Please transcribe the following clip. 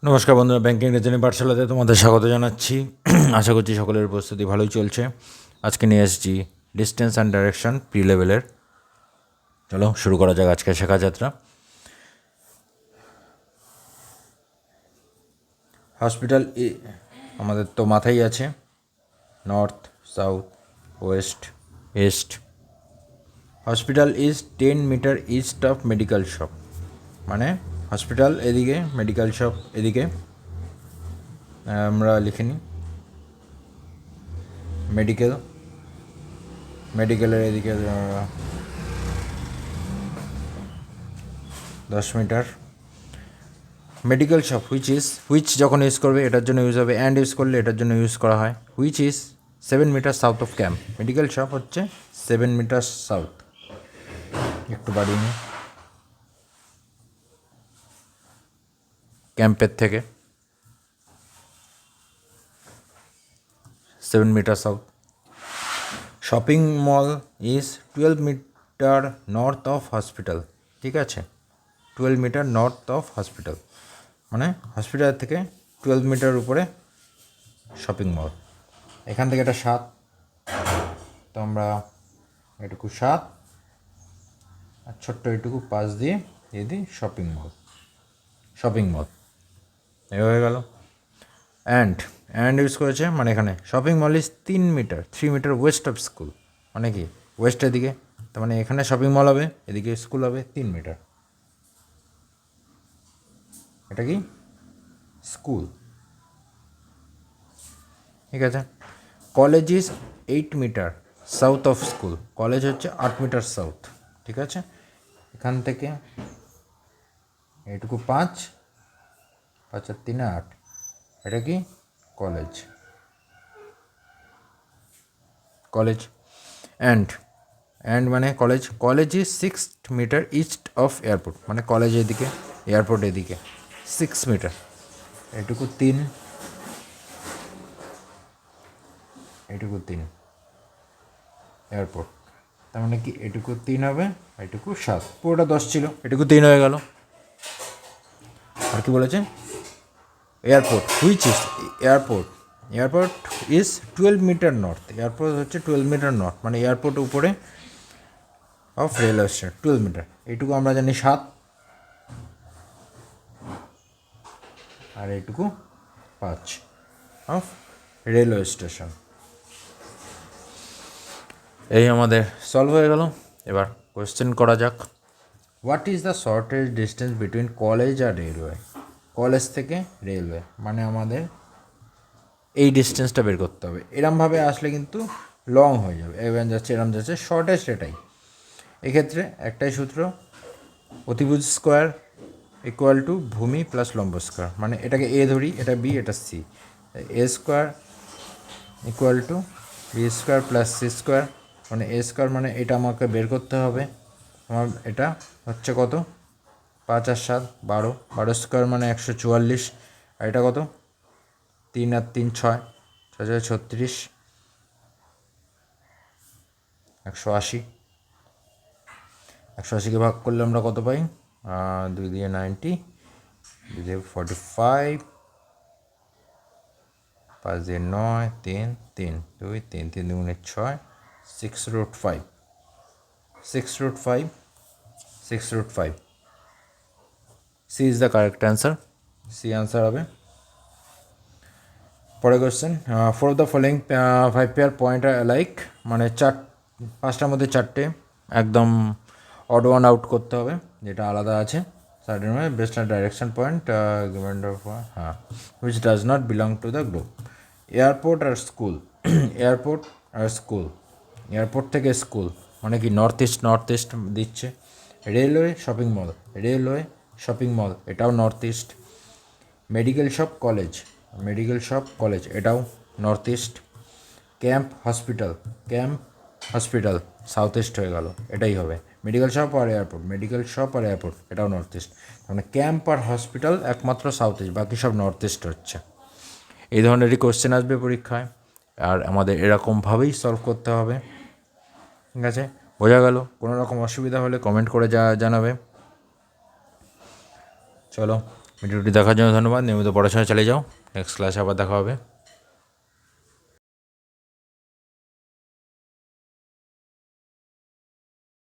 নমস্কার বন্ধুরা, ব্যাংকিং রেজনি পাঠশালাতে তোমাদের স্বাগত জানাচ্ছি। আশা করছি সকলের প্রস্তুতি ভালোই চলছে। আজকে নিয়ে এসেছি ডিস্টেন্স অ্যান্ড ডাইরেকশন প্রি লেভেলের। চলো শুরু করা যাক আজকে শেখা যাত্রা। হসপিটাল আমাদের তো মাথায় আছে north, south, west, east. Hospital is 10 metre east of medical shop, মানে হসপিটাল এদিকে, মেডিকেল শপ এদিকে। আমরা লিখে নিই মেডিকেলের এদিকে 10 মিটার। মেডিকেল শপ হুইচ যখন ইউজ করবে এটার জন্য ইউজ হবে, অ্যান্ড ইউজ করলে এটার জন্য ইউজ করা হয়। Which is 7 metre south of camp. Medical shop হচ্ছে 7 মিটার সাউথ। একটু বাড়িয়ে নিই, ক্যাম্পের থেকে 7 metre south. Shopping mall is 12 metre north of hospital. ঠিক আছে, 12 মিটার নর্থ অফ হসপিটাল, মানে হসপিটাল থেকে 12 মিটার উপরে শপিং মল। এখান থেকে এটা 7, তো আমরা এটুকু 7 আর ছোট্ট এটুকু 5 দিয়ে দিই শপিং মল। এ হয়ে গেল। অ্যান্ড ইউজ করেছে, মানে এখানে shopping mall is 3 metre west of school, মানে কি ওয়েস্টের দিকে, তার মানে এখানে শপিং মল হবে, এদিকে স্কুল হবে 3 মিটার। এটা কি স্কুল, ঠিক আছে। College is 8 metre south of school. College হচ্ছে 8 মিটার সাউথ, ঠিক আছে। এখান থেকে এইটুকু 5 আর 3 8, এটা কি কলেজ। অ্যান্ড মানে college is 6 metre east of airport, মানে কলেজ এদিকে, এয়ারপোর্ট এদিকে 6 মিটার। এটুকু 3 এয়ারপোর্ট, তার মানে কি এটুকু 3 হবে, এটুকু 7, পুরোটা 10 ছিল, এটুকু 3 হয়ে গেল। আর কি বলেছে, airport is 12 metre north. Airport হচ্ছে 12 মিটার নর্থ, মানে এয়ারপোর্ট উপরে অফ রেলওয়ে স্টেশন 12 মিটার। এইটুকু আমরা জানি 7, আর এইটুকু 5 অফ রেলওয়ে স্টেশন। এই আমাদের সলভ হয়ে গেল। এবার কোয়েশ্চেন করা যাক। What is the shortest distance between college আর রেলওয়ে? কলেজ থেকে রেলওয়ে, মানে আমাদের এই ডিস্টেন্সটা বের করতে হবে। এরমভাবে আসলে কিন্তু লং হয়ে যাবে, এরম যাচ্ছে, শর্টেস্ট এটাই। এক্ষেত্রে একটাই সূত্র, অতিভুজ স্কোয়ার ইকুয়াল টু ভূমি প্লাস লম্ব স্কোয়ার, মানে এটাকে এ ধরি, এটা বি, এটা C. A square equal to B square plus C square, মানে এ স্কোয়ার, মানে এটা আমাকে বের করতে হবে। আমার এটা হচ্ছে কত, 5 আর 7 12 স্কোয়ার মানে 144, আর এটা কত 3 আর 3 6 36, 180কে ভাগ করলে আমরা কত পাই, 2 দিয়ে 90, 2 দিয়ে 45, 5 দিয়ে 9, 3 3 2 3 3 2 6, 6√5, 6√5 C is the correct answer. C answer হবে। পরের question, 4 of the following 5 pair point are like, মানে 5টার মধ্যে 4টে একদম অড ওয়ান আউট করতে হবে, যেটা আলাদা আছে। সাইডের মধ্যে বেস্ট ডাইরেকশন পয়েন্ট হ্যাঁ, which does not belong to the group. Airport আর স্কুল, এয়ারপোর্ট থেকে স্কুল, মানে কি নর্থ ইস্ট দিচ্ছে। রেলওয়ে শপিং মল, এটাও north east. Medical shop college, এটাও north east. Camp hospital south east হয়ে গেল, এটাই হবে। মেডিকেল শপ আর এয়ারপোর্ট, এটাও নর্থ ইস্ট, মানে ক্যাম্প আর হসপিটাল একমাত্র সাউথ ইস্ট, বাকি সব নর্থ ইস্ট হচ্ছে। এই ধরনেরই কোশ্চেন আসবে পরীক্ষায়, আর আমাদের এরকমভাবেই সলভ করতে হবে। ঠিক আছে, বোঝা গেল? কোনো রকম অসুবিধা হলে কমেন্ট করে জানাবে। চলো ভিডিওটি দেখার জন্য ধন্যবাদ। নিয়মিত পড়াশোনা চালিয়ে যাও। নেক্সট ক্লাসে আবার দেখা হবে।